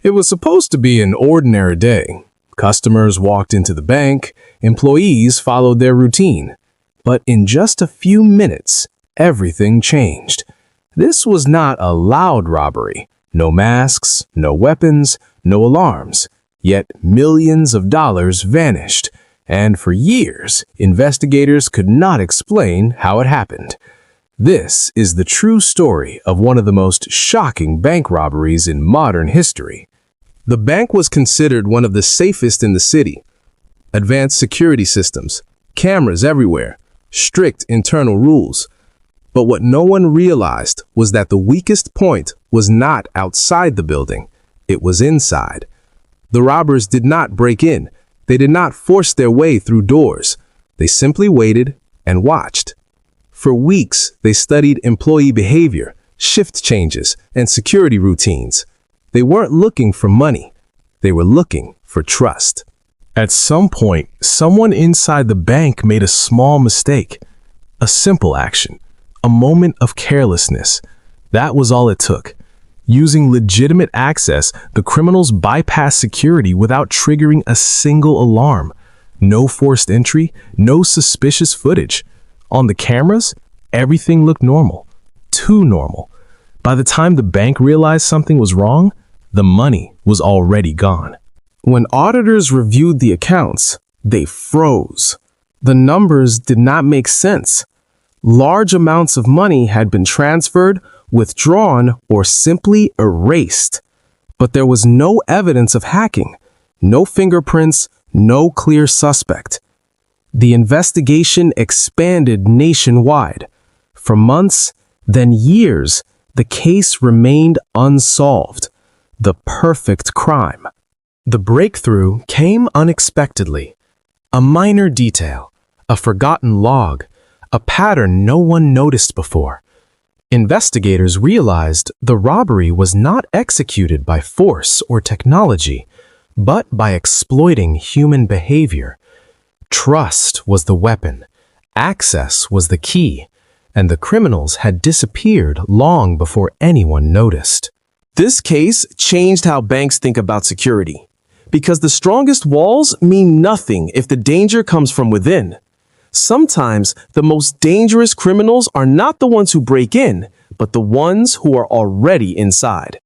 It was supposed to be an ordinary day. Customers walked into the bank, employees followed their routine. But in just a few minutes, everything changed. This was not a loud robbery. No masks, no weapons, no alarms. Yet millions of dollars vanished. And for years, investigators could not explain how it happened. This is the true story of one of the most shocking bank robberies in modern history. The bank was considered one of the safest in the city. Advanced security systems, cameras everywhere, strict internal rules. But what no one realized was that the weakest point was not outside the building, it was inside. The robbers did not break in. They did not force their way through doors. They simply waited and watched. For weeks, they studied employee behavior, shift changes, and security routines. They weren't looking for money. They were looking for trust. At some point, someone inside the bank made a small mistake. A simple action. A moment of carelessness. That was all it took. Using legitimate access, the criminals bypassed security without triggering a single alarm. No forced entry, no suspicious footage. On the cameras, everything looked normal. Too normal. By the time the bank realized something was wrong, the money was already gone. When auditors reviewed the accounts, they froze. The numbers did not make sense. Large amounts of money had been transferred, withdrawn, or simply erased. But there was no evidence of hacking, no fingerprints, no clear suspect. The investigation expanded nationwide. For months, then years, the case remained unsolved. The perfect crime. The breakthrough came unexpectedly. A minor detail, a forgotten log, a pattern no one noticed before. Investigators realized the robbery was not executed by force or technology, but by exploiting human behavior. Trust was the weapon, access was the key, and the criminals had disappeared long before anyone noticed. This case changed how banks think about security, because the strongest walls mean nothing if the danger comes from within. Sometimes the most dangerous criminals are not the ones who break in, but the ones who are already inside.